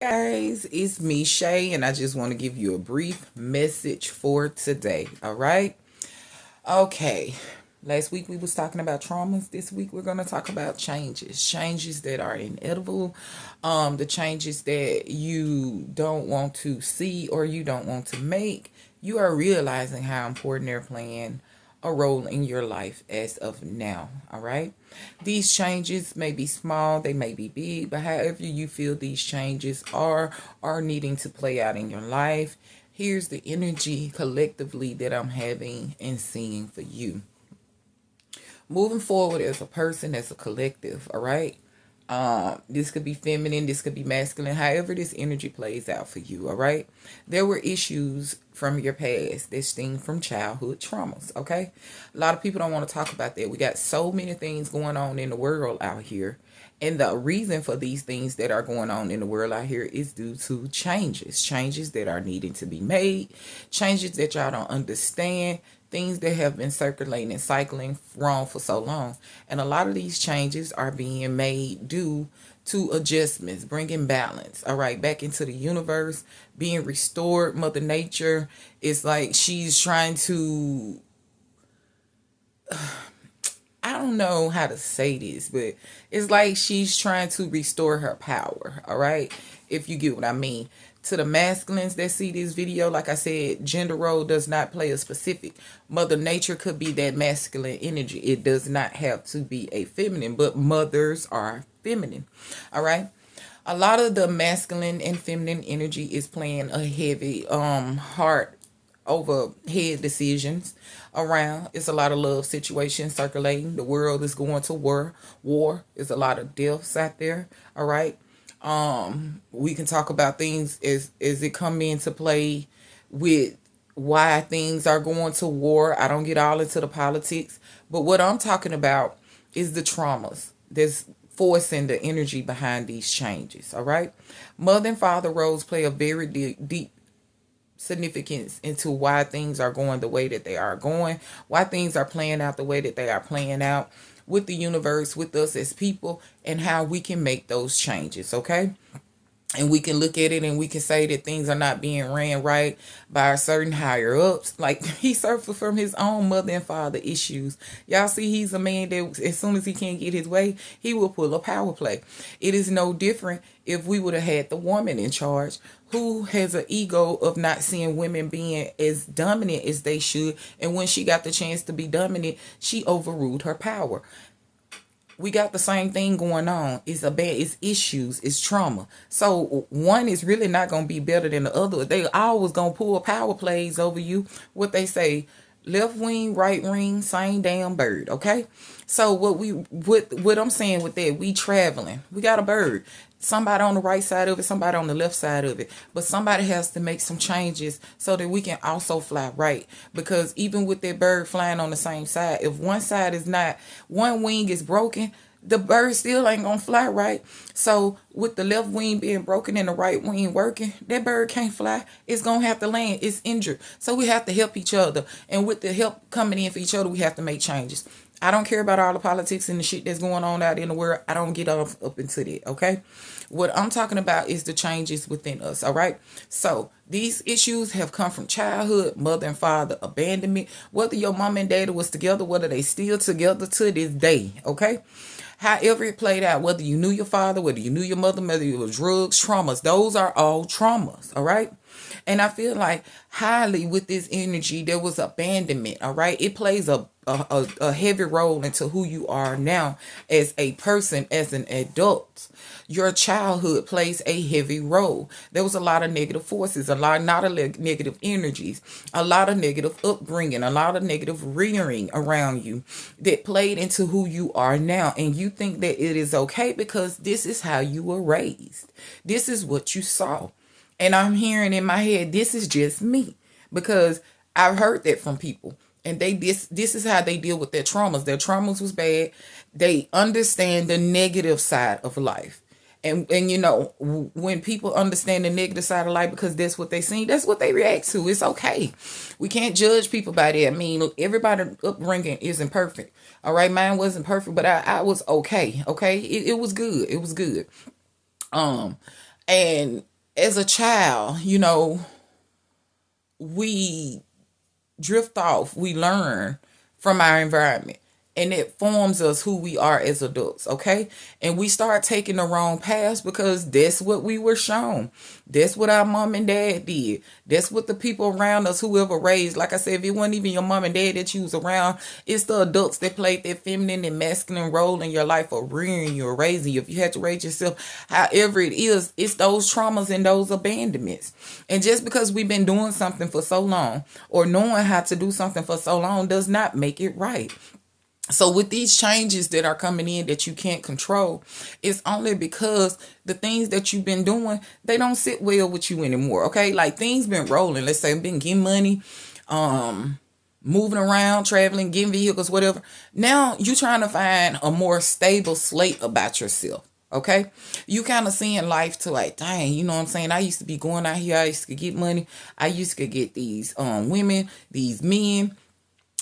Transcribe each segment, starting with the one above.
Guys, it's me, Shay, and I just want to give you a brief message for today. All right. Okay. Last week we was talking about traumas. This week we're going to talk about changes that are inevitable, the changes that you don't want to see or you don't want to make. You are realizing how important they're playing a role in your life as of now. All right. These changes may be small, they may be big, but however you feel these changes are needing to play out in your life, here's the energy collectively that I'm having and seeing for you. Moving forward as a person, as a collective, all right? This could be feminine, this could be masculine, however this energy plays out for you, all right? There were issues from your past that stem from childhood traumas, okay? A lot of people don't want to talk about that. We got so many things going on in the world out here. And the reason for these things that are going on in the world out here is due to changes that are needing to be made, changes that y'all don't understand, things that have been circulating and cycling wrong for so long. And a lot of these changes are being made due to adjustments, bringing balance, all right, back into the universe, being restored. Mother Nature is like she's trying to, I don't know how to say this, but it's like she's trying to restore her power, all right? If you get what I mean. To the masculines that see this video, like I said, gender role does not play a specific. Mother Nature could be that masculine energy. It does not have to be a feminine, but mothers are feminine, all right? A lot of the masculine and feminine energy is playing a heavy heart over head decisions around. It's a lot of love situations circulating. The world is going to war is a lot of deaths out there, all right? We can talk about things as it come into play with why things are going to war. I don't get all into the politics, but what I'm talking about is the traumas that's forcing the energy behind these changes, all right? Mother and father roles play a very deep significance into why things are going the way that they are going, why things are playing out the way that they are playing out with the universe, with us as people, and how we can make those changes, okay? And we can look at it and we can say that things are not being ran right by certain higher ups. Like he suffered from his own mother and father issues. Y'all see, he's a man that as soon as he can't get his way, he will pull a power play. It is no different if we would have had the woman in charge who has an ego of not seeing women being as dominant as they should. And when she got the chance to be dominant, she overruled her power. We got the same thing going on. It's issues, it's trauma. So one is really not gonna be better than the other. They always gonna pull power plays over you. What they say, left wing, right wing, same damn bird. Okay. So what I'm saying with that, we traveling. We got a bird. Somebody on the right side of it, somebody on the left side of it. But somebody has to make some changes so that we can also fly right. Because even with that bird flying on the same side, if one side is not, one wing is broken, the bird still ain't gonna fly right. So with the left wing being broken and the right wing working, that bird can't fly. It's gonna have to land. It's injured. So we have to help each other. And with the help coming in for each other, we have to make changes. I don't care about all the politics and the shit that's going on out in the world. I don't get up into that, okay? What I'm talking about is the changes within us, all right? So these issues have come from childhood, mother and father abandonment, whether your mom and daddy was together, whether they still together to this day, okay? However it played out, whether you knew your father, whether you knew your mother, whether it was drugs, traumas, those are all traumas, all right? And I feel like highly with this energy, there was abandonment, all right? It plays a heavy role into who you are now as a person, as an adult. Your childhood plays a heavy role. There was a lot of negative forces, not a negative energies, a lot of negative upbringing, a lot of negative rearing around you that played into who you are now. And you think that it is okay because this is how you were raised. This is what you saw. And I'm hearing in my head, this is just me because I've heard that from people. And this is how they deal with their traumas. Their traumas was bad. They understand the negative side of life. And you know, when people understand the negative side of life because that's what they see, that's what they react to. It's okay. We can't judge people by that. I mean, everybody's upbringing isn't perfect. All right, mine wasn't perfect, but I was okay. Okay, it was good. It was good. Um, And as a child, we drift off, we learn from our environment. And it forms us who we are as adults, okay? And we start taking the wrong paths because that's what we were shown. That's what our mom and dad did. That's what the people around us, whoever raised, like I said, if it wasn't even your mom and dad that you was around, it's the adults that played that feminine and masculine role in your life of rearing you or raising you. If you had to raise yourself, however it is, it's those traumas and those abandonments. And just because we've been doing something for so long or knowing how to do something for so long does not make it right. So with these changes that are coming in that you can't control, it's only because the things that you've been doing, they don't sit well with you anymore. Okay. Like things been rolling. Let's say I've been getting money, moving around, traveling, getting vehicles, whatever. Now you trying to find a more stable slate about yourself. Okay. You kind of seeing life to like, dang, you know what I'm saying? I used to be going out here. I used to get money. I used to get these women, these men,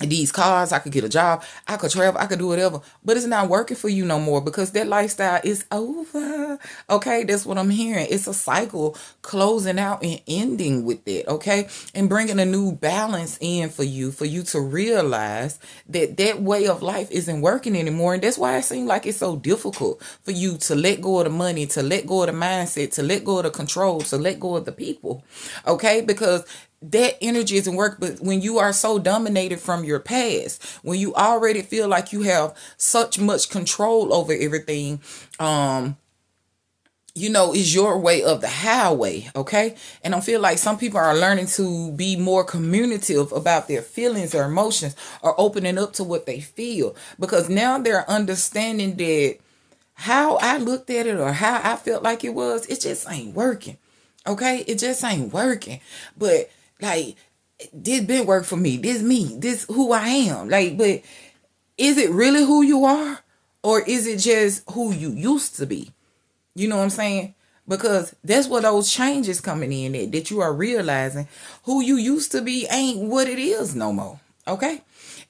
these cars, I could get a job, I could travel, I could do whatever, but it's not working for you no more because that lifestyle is over. Okay, that's what I'm hearing. It's a cycle closing out and ending with it. Okay, and bringing a new balance in for you to realize that that way of life isn't working anymore. And that's why it seems like it's so difficult for you to let go of the money, to let go of the mindset, to let go of the control, to let go of the people. Okay, because that energy isn't work. But when you are so dominated from your past, when you already feel like you have such much control over everything, is your way of the highway. Okay. And I feel like some people are learning to be more communicative about their feelings or emotions or opening up to what they feel, because now they're understanding that how I looked at it or how I felt like it was, it just ain't working. Okay. It just ain't working. But like, this been work for me. This me. This who I am. Like, but is it really who you are? Or is it just who you used to be? You know what I'm saying? Because that's where those changes coming in at, that you are realizing who you used to be ain't what it is no more. Okay?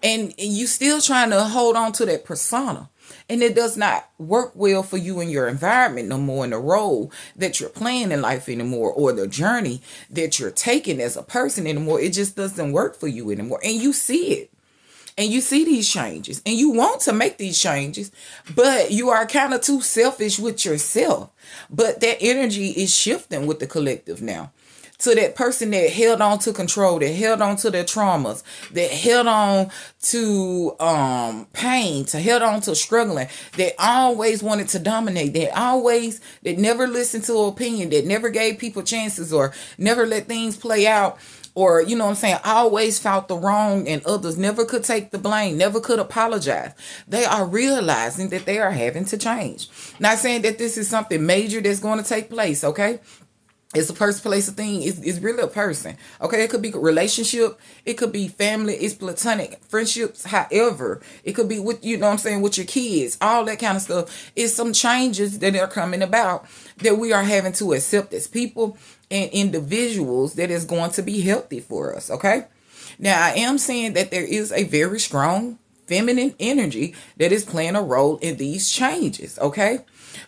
And you still trying to hold on to that persona. And it does not work well for you in your environment no more, in the role that you're playing in life anymore, or the journey that you're taking as a person anymore. It just doesn't work for you anymore. And you see it. And you see these changes. And you want to make these changes. But you are kind of too selfish with yourself. But that energy is shifting with the collective now. To that person that held on to control, that held on to their traumas, that held on to pain, to held on to struggling, that always wanted to dominate, that never listened to opinion, that never gave people chances or never let things play out. Or, you know what I'm saying, always felt the wrong and others never could take the blame, never could apologize. They are realizing that they are having to change. Not saying that this is something major that's going to take place, okay? It's a person, place, a thing. It's really a person. Okay, it could be a relationship. It could be family. It's platonic friendships. However, it could be with, you know what I'm saying, with your kids. All that kind of stuff. It's some changes that are coming about that we are having to accept as people and individuals that is going to be healthy for us. Okay. Now, I am saying that there is a very strong feminine energy that is playing a role in these changes. Okay.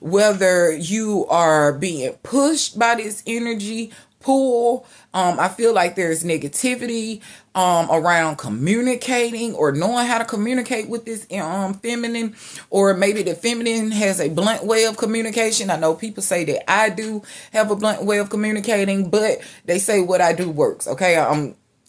Whether you are being pushed by this energy pull, I feel like there's negativity around communicating or knowing how to communicate with this feminine, or maybe the feminine has a blunt way of communication. I know people say that I do have a blunt way of communicating, but they say what I do works. Okay,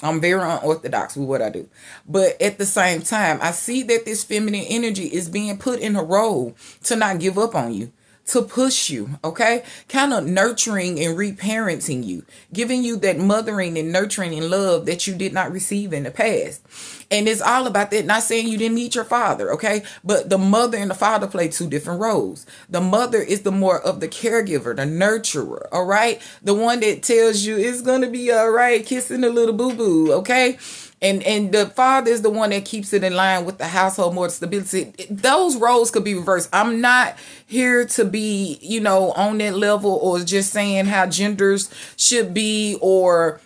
I'm very unorthodox with what I do. But at the same time, I see that this feminine energy is being put in a role to not give up on you, to push you, okay? Kind of nurturing and reparenting you, giving you that mothering and nurturing and love that you did not receive in the past. And it's all about that. Not saying you didn't meet your father, okay? But the mother and the father play two different roles. The mother is the more of the caregiver, the nurturer, all right? The one that tells you it's going to be all right, kissing the little boo-boo, okay? And the father is the one that keeps it in line with the household, more stability. Those roles could be reversed. I'm not here to be, on that level or just saying how genders should be or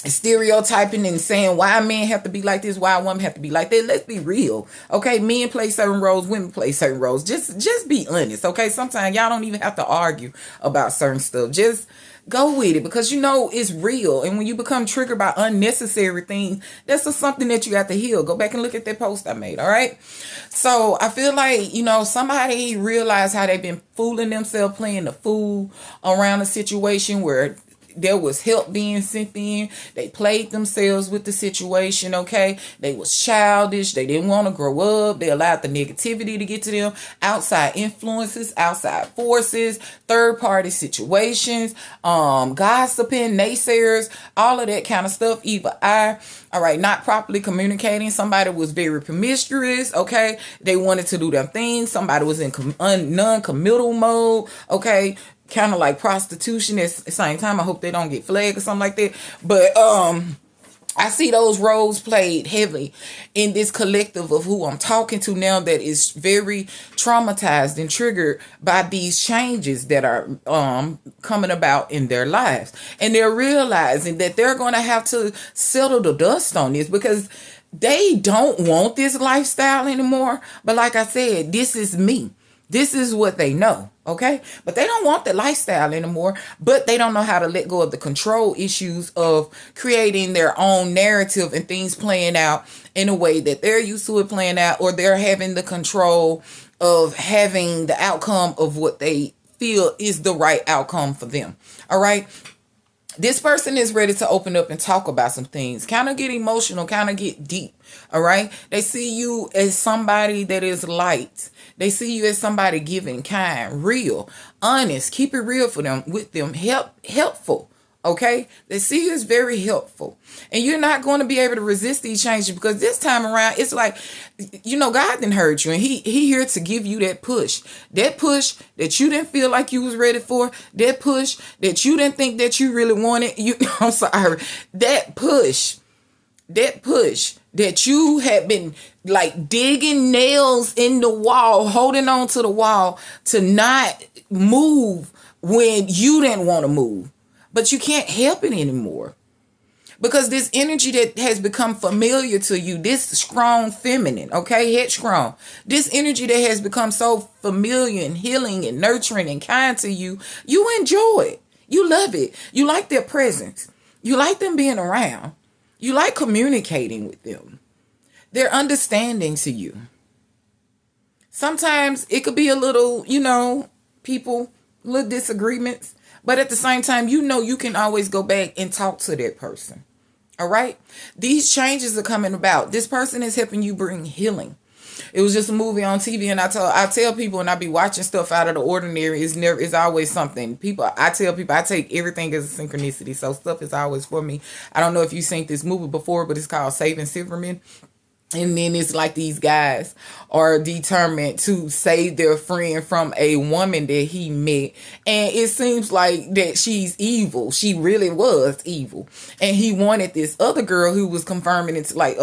stereotyping and saying why men have to be like this, why a woman have to be like that. Let's be real, okay? Men play certain roles, women play certain roles. Just be honest, okay? Sometimes y'all don't even have to argue about certain stuff. Just go with it, because you know it's real. And when you become triggered by unnecessary things, that's just something that you have to heal. Go back and look at that post I made, all right? So I feel like, you know, somebody realized how they've been fooling themselves, playing the fool around a situation where there was help being sent in. They played themselves with the situation, okay? They was childish. They didn't want to grow up. They allowed the negativity to get to them. Outside influences, outside forces, third-party situations, gossiping, naysayers, all of that kind of stuff. Evil eye, all right, not properly communicating. Somebody was very promiscuous, okay? They wanted to do their thing. Somebody was in non-committal mode, okay? Kind of like prostitution at the same time. I hope they don't get flagged or something like that. But I see those roles played heavily in this collective of who I'm talking to now, that is very traumatized and triggered by these changes that are coming about in their lives. And they're realizing that they're going to have to settle the dust on this, because they don't want this lifestyle anymore. But like I said, this is me. This is what they know, okay? But they don't want the lifestyle anymore, but they don't know how to let go of the control issues of creating their own narrative and things playing out in a way that they're used to it playing out, or they're having the control of having the outcome of what they feel is the right outcome for them, all right? This person is ready to open up and talk about some things, kind of get emotional, kind of get deep, all right? They see you as somebody that is light. They see you as somebody giving, kind, real, honest. Keep it real for them, with them, helpful, okay? They see you as very helpful. And you're not going to be able to resist these changes, because this time around, it's like, you know, God didn't hurt you, and he here to give you that push that you didn't feel like you was ready for, that push that you didn't think that you really wanted. I'm sorry, that push that you had been like digging nails in the wall, holding on to the wall to not move when you didn't want to move, but you can't help it anymore. Because this energy that has become familiar to you, this strong feminine, okay, headstrong, this energy that has become so familiar and healing and nurturing and kind to you, you enjoy it. You love it. You like their presence. You like them being around. You like communicating with them. They're understanding to you. Sometimes it could be a little, you know, little disagreements. But at the same time, you know, you can always go back and talk to that person. All right. These changes are coming about. This person is helping you bring healing. It was just a movie on TV, and I tell people, and I be watching stuff out of the ordinary. It's always something. I tell people I take everything as a synchronicity. So stuff is always for me. I don't know if you've seen this movie before, but it's called Saving Silverman. And then it's like these guys are determined to save their friend from a woman that he met. And it seems like that she's evil. She really was evil. And he wanted this other girl who was confirming it's like,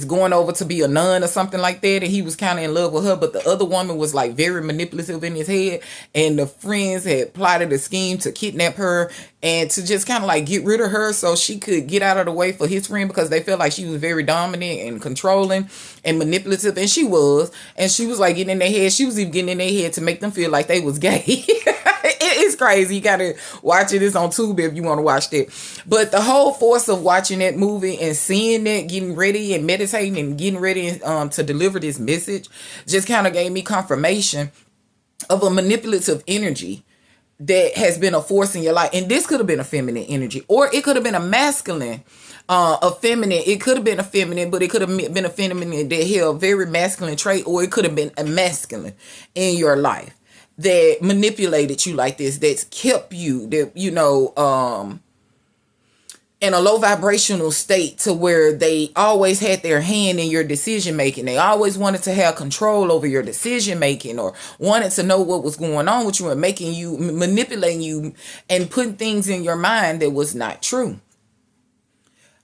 going over to be a nun or something like that, and he was kind of in love with her, but the other woman was like very manipulative in his head, and the friends had plotted a scheme to kidnap her and to just kind of like get rid of her so she could get out of the way for his friend, because they felt like she was very dominant and controlling and manipulative, and she was like getting in their head. She was even getting in their head to make them feel like they was gay. It's crazy. You gotta watch it. It's on Tubi if you want to watch that. But the whole force of watching that movie and seeing that, getting ready and meditating and getting ready to deliver this message, just kind of gave me confirmation of a manipulative energy that has been a force in your life. And this could have been a feminine energy, or it could have been a masculine, a feminine. It could have been a feminine, but it could have been a feminine that held very masculine trait, or it could have been a masculine in your life that manipulated you like this, that's kept you, that, you know, in a low vibrational state, to where they always had their hand in your decision making. They always wanted to have control over your decision making, or wanted to know what was going on with you, and making you, manipulating you, and putting things in your mind that was not true.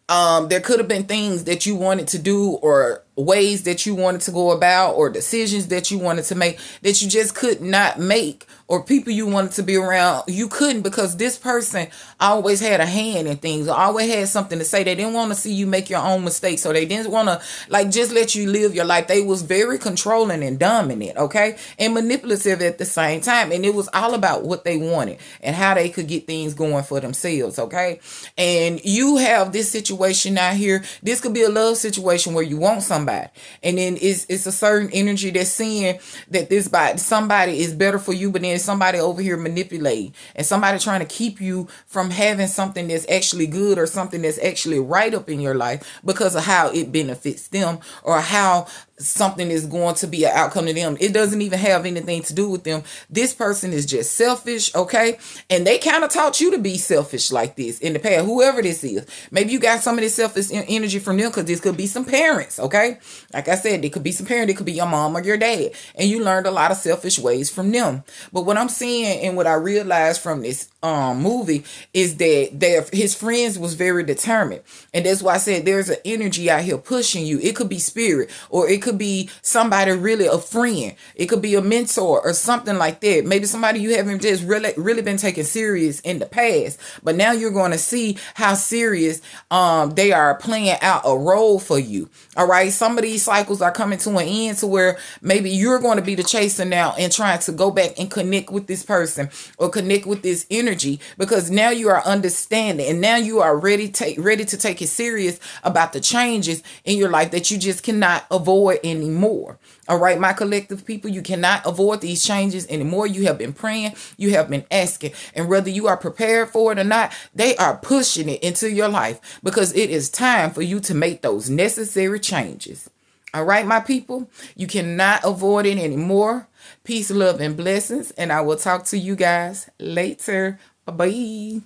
There could have been things that you wanted to do, or ways that you wanted to go about, or decisions that you wanted to make that you just could not make, or people you wanted to be around, you couldn't, because this person always had a hand in things, always had something to say. They didn't want to see you make your own mistakes, so they didn't want to like just let you live your life. They was very controlling and dominant, okay, and manipulative at the same time, and it was all about what they wanted and how they could get things going for themselves, okay. And you have this situation out here. This could be a love situation where you want somebody, and then it's a certain energy that's seeing that somebody is better for you, but then somebody over here manipulating, and somebody trying to keep you from having something that's actually good, or something that's actually right up in your life, because of how it benefits them, or how something is going to be an outcome to them. It doesn't even have anything to do with them. This person is just selfish, okay? And they kind of taught you to be selfish like this in the past, whoever this is. Maybe you got some of this selfish energy from them, because this could be some parents, okay? Like I said, it could be some parents, it could be your mom or your dad, and you learned a lot of selfish ways from them. But what I'm seeing, and what I realized from this movie, is that his friends was very determined. And that's why I said there's an energy out here pushing you. It could be spirit, or it could be somebody, really a friend. It could be a mentor or something like that. Maybe somebody you haven't just really been taking serious in the past, but now you're going to see how serious they are playing out a role for you. All right. Some of these cycles are coming to an end, to where maybe you're going to be the chaser now, and trying to go back and connect with this person, or connect with this energy, because now you are understanding, and now you are ready to take it serious about the changes in your life that you just cannot avoid anymore. All right, my collective people, you cannot avoid these changes anymore. You have been praying, you have been asking, and whether you are prepared for it or not, they are pushing it into your life, because it is time for you to make those necessary changes. All right, my people, you cannot avoid it anymore. Peace, love, and blessings, and I will talk to you guys later. Bye-bye.